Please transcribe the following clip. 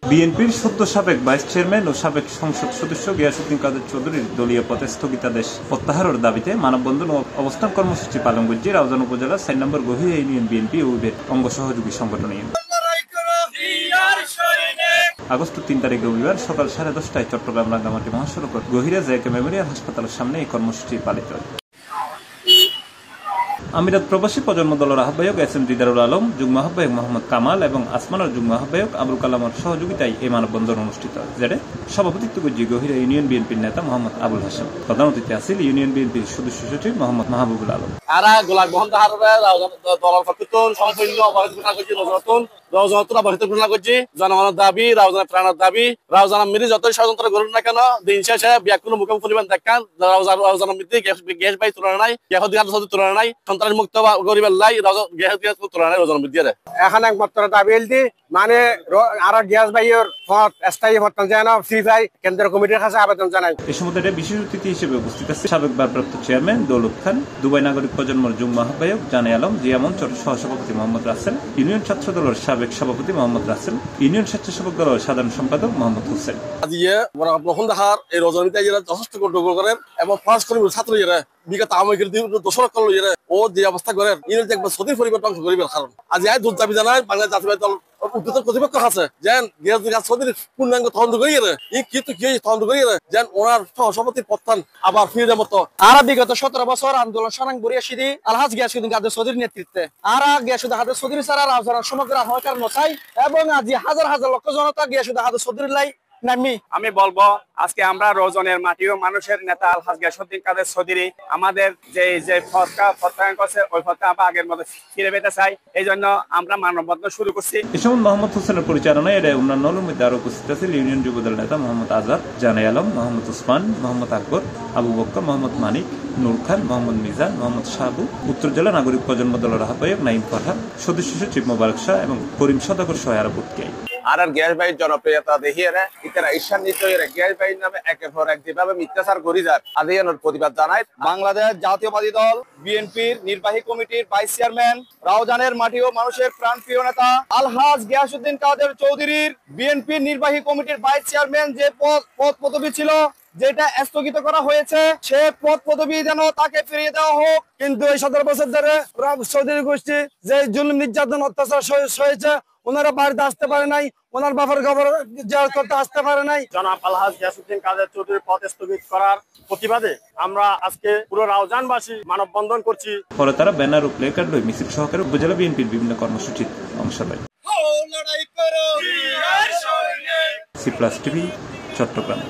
বিএনপির সদ্য সাবেক ভাইস চেয়ারম্যান ও সাবেক সংসদ সদস্য গিয়াসউদ্দিন কাদের চৌধুরীর দলীয় পদে স্থগিতাদেশ প্রত্যাহারের দাবিতে মানববন্ধন ও অবস্থান কর্মসূচি পালন করছে রাউজান উপজেলার 4 নম্বর গহিরা ইউনিয়ন বিএনপি ও এর অঙ্গ সহযোগী সংগঠন। আগস্ট 3 তারিখ রবিবার সকাল 10:30টায় চট্টগ্রাম রাঙ্গামাটি মহাসড়কের গহিরা জেকে মেমোরিয়াল হাসপাতালের সামনে এই কর্মসূচি পালিত হয়। আমিরাত প্রবাসী প্রজন্ম দলের আহ্বায়ক এস.এম. দিদারুল আলম, যুগ্ম আহ্বায়ক মোহাম্মদ কামাল এবং আসমানের যুগ্ম আহ্বায়ক আবুল কালামের সহযোগিতায় এই মানববন্ধন অনুষ্ঠিত হয়, যেটা সভাপতিত্ব করছে গহিরা ইউনিয়ন বিএনপির নেতা মোহাম্মদ আবুল হাসেম। প্রধান অতিথি আছেন ইউনিয়ন বিএনপির সদস্য সচিব মোহাম্মদ মাহবুবুল আলম। জনগণের দাবি, রাউজানের প্রাণের দাবি, রাউজান মিরি যতই ষড়যন্ত্র করুন না কেন, দিন শেষে ব্যাকুল মুখোমুখি করিবেন দেখান রাউজান মিরি গ্যাস বাই তুলনা নাই, তুলনা নাই, সন্ত্রাস মুক্ত গরিবের লাই গ্যাস তুলনা নাই রাউজান মিরি। এখন একমাত্র দাবি মানে আরো গ্যাস বাইয়ের স্থায়ী হরতাল যেন সিফাই কেন্দ্রীয় কমিটির কাছে আবেদন জানাই। এই সময় বিশেষ অতিথি হিসেবে উপস্থিত আছে সাবেক ভারপ্রাপ্ত চেয়ারম্যান দৌলত খান, দুবাই নাগরিক প্রজন্মের যুগ্ম আহ্বায়ক জানে আলম, জিয়া মঞ্চের সহসভাপতি মোহাম্মদ রাসেল, ইউনিয়ন ছাত্র দলের সাবেক সভাপতি মোহাম্মদ রাসেল, ইউনিয়ন স্বেচ্ছাসেবক দলের সাধারণ সম্পাদক মোহাম্মদ হোসেন। এই রজনীতে যথেষ্ট কন্ট্রোল করেন এবং ফার্স্ট করি ছাত্র বিগত আওয়ামী দোষরক করলো ও যে অবস্থা করেন ইউনিয়ন একবার সতীর পরিবার ধ্বংস করিবার কারণ আজ দুধ দাবি জানায় বাংলাদেশ জাতীয় দল কর্তৃপক্ষ আছে যেন সতীর পূর্ণাঙ্গ তদন্ত করিয়ে তদন্ত করিয়ে যেন ওনার সভাপতির প্রত্যান আবার ফিরে মতো। আর বিগত 17 বছর আন্দোলন সনাং বরিয়াশিদি আলহাজ গিয়াসউদ্দিন কাদের চৌধুরীর নেতৃত্বে আর গিয়াসউদ্দিন কাদের চৌধুরী ছাড়া রাউজানের সমগ্র সরকার নচাই এবং আজ হাজার হাজার লক্ষ জনতা গিয়াসউদ্দিন কাদের চৌধুরীর লাই নামি। আমি বলবো আজকে আমরা রজনের মাটি ও মানুষের নেতা আলহাজ গিয়াসউদ্দিন কাদের চৌধুরী আমাদের যে প্রত্যায়ন করছে ওই প্রত্যায়ন আমরা আগের মতো ফিরে পেতে চাই, এই জন্য আমরা মানববন্ধন শুরু করছি। এই সময় মোহাম্মদ হোসেনের পরিচালনায় এর অন্যান্য মধ্যে আরো উপস্থিত আছেন ইউনিয়ন যুবদল নেতা মোহাম্মদ আজাদ, জানে আলম, মোহাম্মদ উসমান, মোহাম্মদ আকবর, আবু বক্কর, মোহাম্মদ মানিক, নূর খান, মোহাম্মদ মিজান, মোহাম্মদ শাহাবু, উত্তর জেলা নাগরিক প্রজন্ম দলের আহ্বায়ক নাইম ফরহাদ, সদস্য সচিব মোবারক শাহ এবং করিম সদাগর সহ আরো বুটকাই। আর গ্যাস ভাইয়ের জনপ্রিয়তা দেখিয়ে ইতারা ঈশান্বিত গ্যাস ভাইয়ের নামে একের পর এক যেভাবে মিথ্যাচার করি যার আদিয়ানোর প্রতিবাদ জানায় বাংলাদেশ জাতীয়বাদী দল বিএনপির নির্বাহী কমিটির ভাইস চেয়ারম্যান রাউজানের মাটি ও মানুষের প্রাণপ্রিয় নেতা আলহাজ গিয়াসউদ্দিন কাদের চৌধুরীর বিএনপির নির্বাহী কমিটির ভাইস চেয়ারম্যান যে পদ পদবি ছিল যেটা স্থগিত করা হয়েছে সে পদ পদবি যেন তাকে ফিরিয়ে দেওয়া হোক। কিন্তু এই 17 বছর ধরে চৌধুরী গোষ্ঠী যে জুলুম নির্যাতন অত্যাচার হয়েছে ওনারা বাড়িতে আসতে পারে নাই, ওনার বাবার খবর জিয়ারত করতে আসতে পারে নাই। জনাব আলহাজ গিয়াসউদ্দিন কাদের চৌধুরীর পদ স্থগিত করার প্রতিবাদে আমরা আজকে পুরো রাউজানবাসী মানববন্ধন করছি। পরে তারা ব্যানার ও প্লে কার্ড লয়ে মিছিল সহকারে উপজেলা বিএনপির বিভিন্ন কর্মসূচিতে অংশ নেয়। C plus TV, Chittagong.